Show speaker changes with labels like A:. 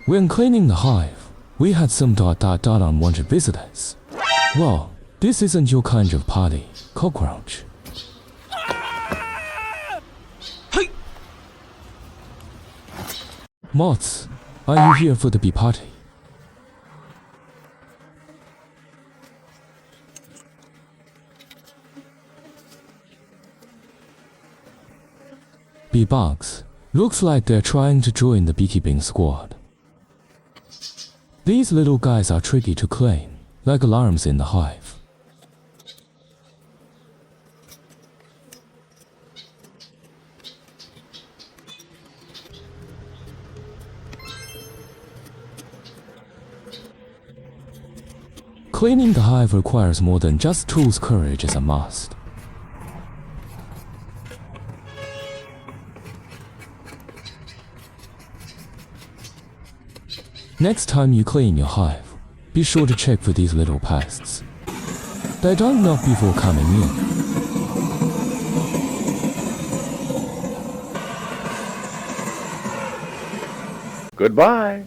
A: When cleaning the hive, we had some unwanted visitors. Well, this isn't your kind of party, cockroach. Moths, are you here for the bee party? Bee bugs, looks like they're trying to join the beekeeping squad. These little guys are tricky to clean, like alarms in the hive. Cleaning the hive requires more than just tools. Courage is a must. Next time you clean your hive, be sure to check for these little pests. They don't knock before coming in.
B: Goodbye.